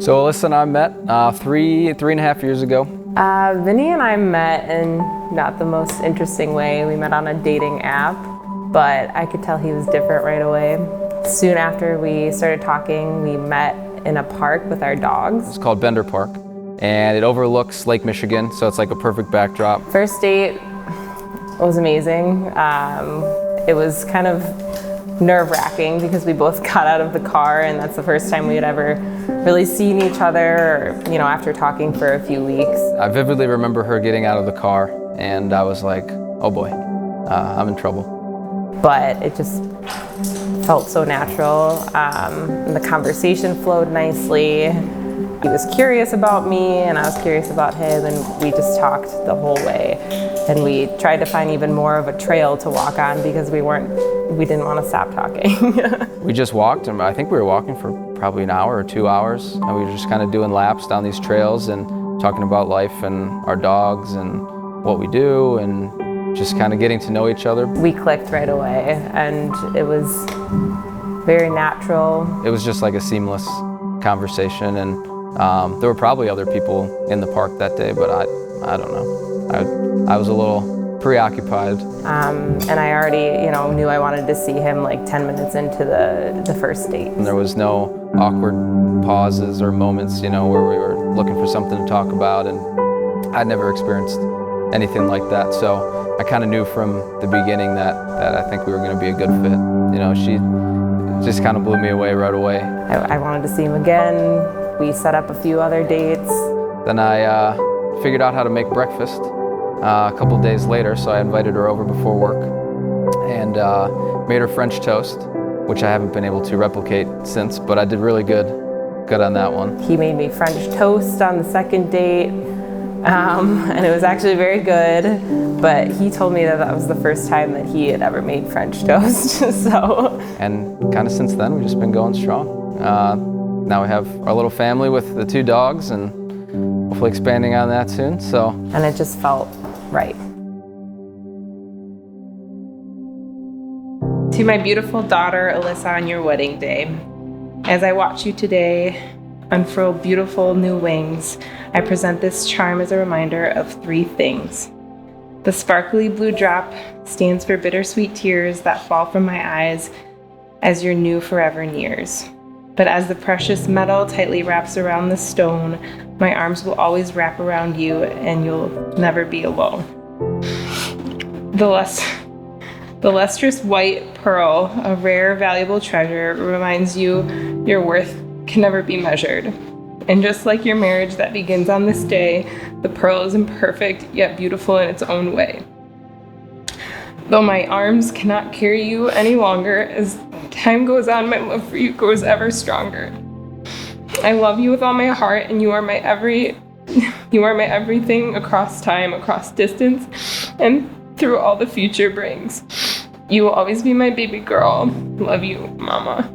So Alyssa and I met three and a half years ago. Vinny and I met in not the most interesting way. We met on a dating app, but I could tell he was different right away. Soon after we started talking, we met in a park with our dogs. It's called Bender Park, and it overlooks Lake Michigan, so it's like a perfect backdrop. First date was amazing. It was kind of nerve-wracking because we both got out of the car, and that's the first time we had ever really seen each other, or, after talking for a few weeks. I vividly remember her getting out of the car, and I was like, oh boy, I'm in trouble. But it just felt so natural. And the conversation flowed nicely. He was curious about me, and I was curious about him, and we just talked the whole way. And we tried to find even more of a trail to walk on because we didn't want to stop talking. We just walked, and I think we were walking for probably an hour or 2 hours, and we were just kind of doing laps down these trails and talking about life and our dogs and what we do, and just kind of getting to know each other. We clicked right away, and it was very natural. It was just like a seamless conversation, and there were probably other people in the park that day, but I don't know. I was a little preoccupied. And I already, knew I wanted to see him like 10 minutes into the first date. And there was no awkward pauses or moments, where we were looking for something to talk about, and I'd never experienced anything like that. So I kind of knew from the beginning that I think we were going to be a good fit. She just kind of blew me away right away. I wanted to see him again. We set up a few other dates. Then I figured out how to make breakfast a couple days later, so I invited her over before work and made her French toast, which I haven't been able to replicate since, but I did really good on that one. He made me French toast on the second date, and it was actually very good, but he told me that was the first time that he had ever made French toast. And kind of since then, we've just been going strong. Now we have our little family with the 2 dogs, and hopefully expanding on that soon. And it just felt right. To my beautiful daughter, Alyssa, on your wedding day, as I watch you today unfurl beautiful new wings, I present this charm as a reminder of 3 things. The sparkly blue drop stands for bittersweet tears that fall from my eyes as your new forever nears. But as the precious metal tightly wraps around the stone, my arms will always wrap around you, and you'll never be alone. The lustrous white pearl, a rare, valuable treasure, reminds you your worth can never be measured. And just like your marriage that begins on this day, the pearl is imperfect yet beautiful in its own way. Though my arms cannot carry you any longer, as time goes on, my love for you grows ever stronger. I love you with all my heart, and you are my everything across time, across distance, and through all the future brings. You will always be my baby girl. Love you, Mama.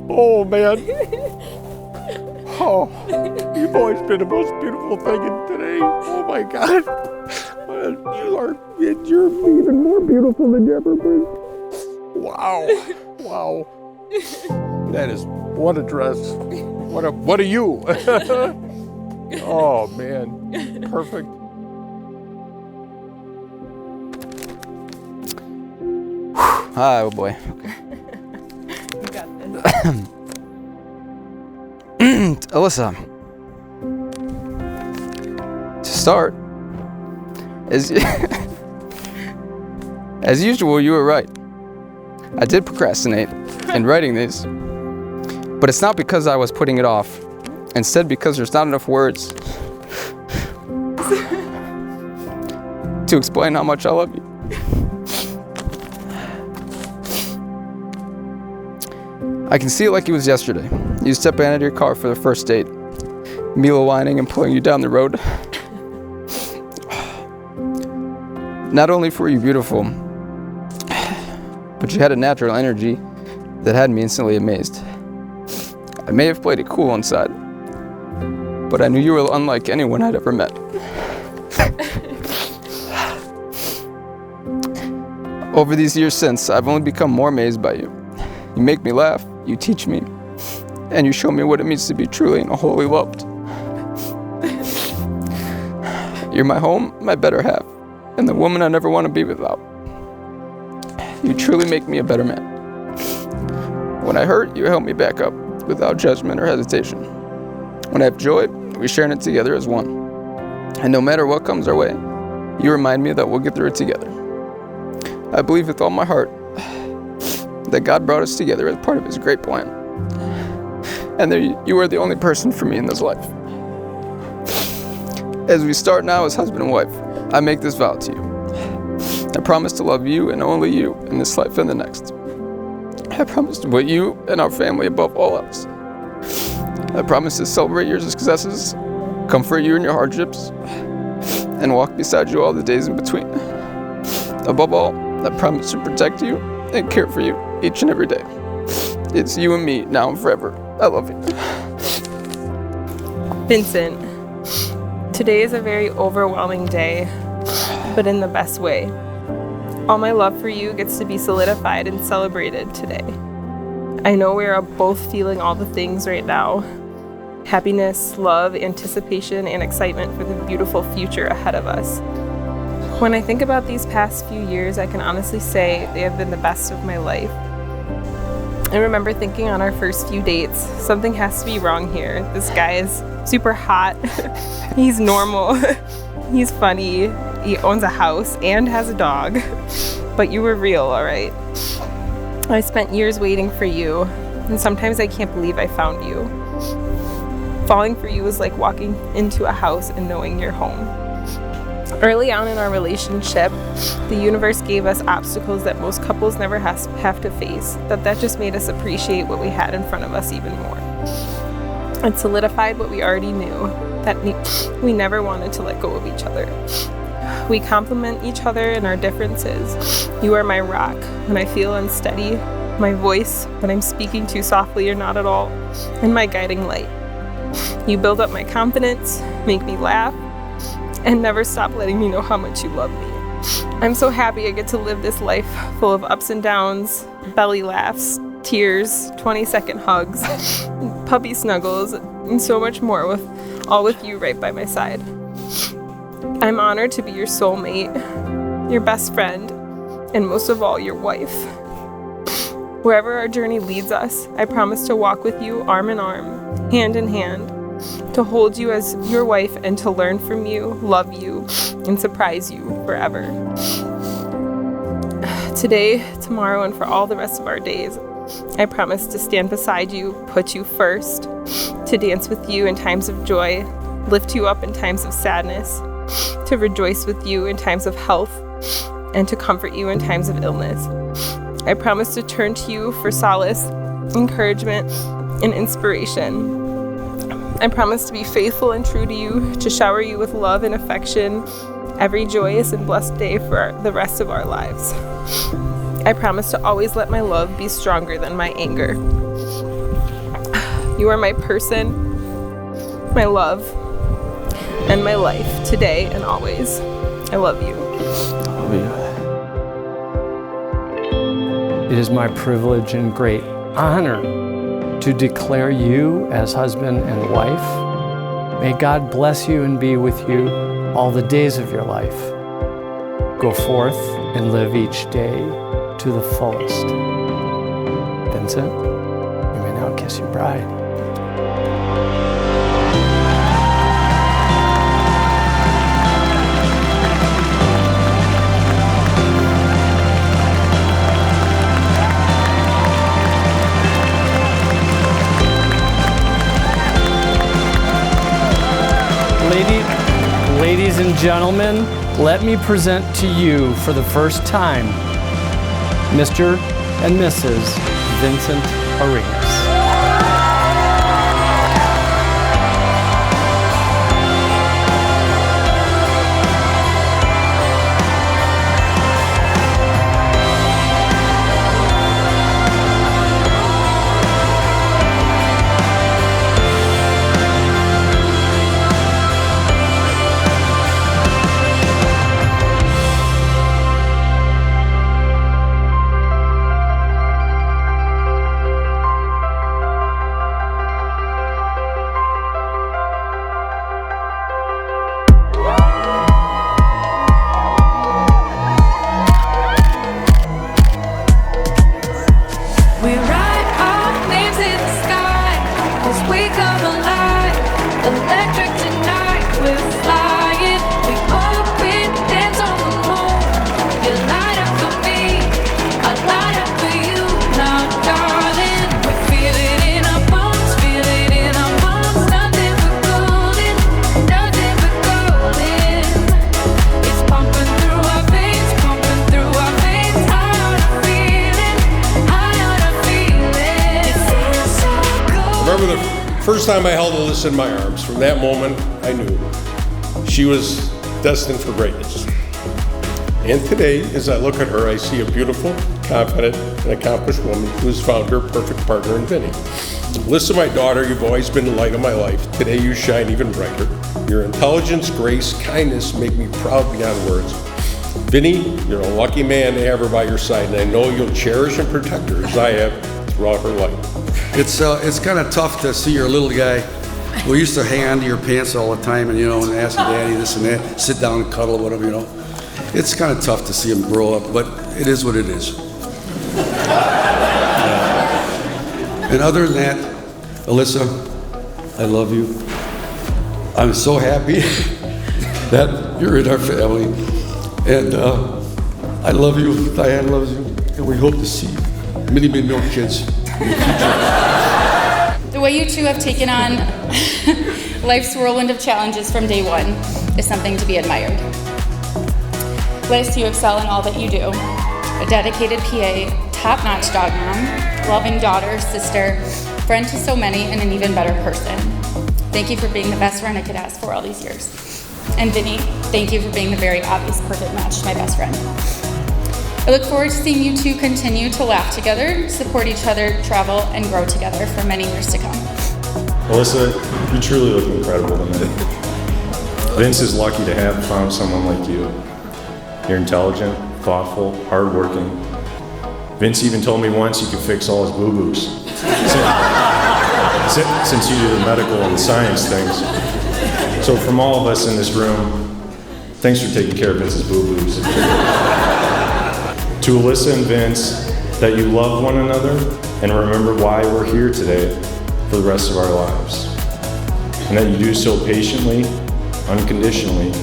Oh, man. Oh, you've always been the most beautiful thing today. Oh, my God. You're even more beautiful than you ever been. Wow. Wow. That is, what a dress. What are you? Oh, man. Perfect. Oh boy. Okay. You got this. Alyssa, to start, as usual, you were right. I did procrastinate in writing these, but it's not because I was putting it off. Instead, because there's not enough words to explain how much I love you. I can see it like it was yesterday. You stepping out of your car for the first date, Mila whining and pulling you down the road. Not only were you beautiful, but you had a natural energy that had me instantly amazed. I may have played it cool inside, but I knew you were unlike anyone I'd ever met. Over these years since, I've only become more amazed by you. You make me laugh, you teach me, and you show me what it means to be truly and wholly loved. You're my home, my better half, and the woman I never want to be without. You truly make me a better man. When I hurt, you help me back up without judgment or hesitation. When I have joy, we share in it together as one. And no matter what comes our way, you remind me that we'll get through it together. I believe with all my heart that God brought us together as part of his great plan. And that you are the only person for me in this life. As we start now as husband and wife, I make this vow to you. I promise to love you and only you in this life and the next. I promise to put you and our family above all else. I promise to celebrate your successes, comfort you in your hardships, and walk beside you all the days in between. Above all, I promise to protect you and care for you each and every day. It's you and me now and forever. I love you. Vincent, today is a very overwhelming day, but in the best way. All my love for you gets to be solidified and celebrated today. I know we are both feeling all the things right now. Happiness, love, anticipation, and excitement for the beautiful future ahead of us. When I think about these past few years, I can honestly say they have been the best of my life. I remember thinking on our first few dates, something has to be wrong here. This guy is super hot. He's normal. He's funny. He owns a house and has a dog. But you were real, all right? I spent years waiting for you, and sometimes I can't believe I found you. Falling for you was like walking into a house and knowing you're home. Early on in our relationship, the universe gave us obstacles that most couples never have to face, that just made us appreciate what we had in front of us even more. It solidified what we already knew, that we never wanted to let go of each other. We complement each other in our differences. You are my rock when I feel unsteady, my voice when I'm speaking too softly or not at all, and my guiding light. You build up my confidence, make me laugh, and never stop letting me know how much you love me. I'm so happy I get to live this life full of ups and downs, belly laughs, tears, 20-second hugs, puppy snuggles, and so much more with you right by my side. I'm honored to be your soulmate, your best friend, and most of all, your wife. Wherever our journey leads us, I promise to walk with you arm in arm, hand in hand, to hold you as your wife and to learn from you, love you, and surprise you forever. Today, tomorrow, and for all the rest of our days, I promise to stand beside you, put you first, to dance with you in times of joy, lift you up in times of sadness, to rejoice with you in times of health, and to comfort you in times of illness. I promise to turn to you for solace, encouragement, and inspiration. I promise to be faithful and true to you, to shower you with love and affection every joyous and blessed day for the rest of our lives. I promise to always let my love be stronger than my anger. You are my person, my love, and my life, today and always. I love you. I love you. It is my privilege and great honor to declare you as husband and wife. May God bless you and be with you all the days of your life. Go forth and live each day to the fullest. Vincent, you may now kiss your bride. Ladies and gentlemen, let me present to you for the first time, Mr. and Mrs. Vincent Arenas. First time I held Alyssa in my arms, from that moment, I knew she was destined for greatness. And today, as I look at her, I see a beautiful, confident, and accomplished woman who has found her perfect partner in Vinny. Alyssa, my daughter, you've always been the light of my life. Today you shine even brighter. Your intelligence, grace, kindness make me proud beyond words. Vinny, you're a lucky man to have her by your side, and I know you'll cherish and protect her as I have throughout her life. It's kind of tough to see your little guy who used to hang onto your pants all the time and, and ask your daddy this and that, sit down and cuddle, whatever, It's kind of tough to see him grow up, but it is what it is. And other than that, Alyssa, I love you. I'm so happy that you're in our family. And I love you, Diane loves you, and we hope to see many, many more kids in the future. The way you two have taken on life's whirlwind of challenges from day one is something to be admired. Liz, you excel in all that you do. A dedicated PA, top-notch dog mom, loving daughter, sister, friend to so many, and an even better person. Thank you for being the best friend I could ask for all these years. And Vinny, thank you for being the very obvious perfect match to my best friend. I look forward to seeing you two continue to laugh together, support each other, travel, and grow together for many years to come. Alyssa, you truly look incredible tonight. Vince is lucky to have found someone like you. You're intelligent, thoughtful, hardworking. Vince even told me once you could fix all his boo-boos. Since you do the medical and science things. So from all of us in this room, thanks for taking care of Vince's boo-boos. To Alyssa and Vince, that you love one another and remember why we're here today for the rest of our lives. And that you do so patiently, unconditionally,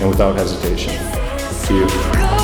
and without hesitation. To you.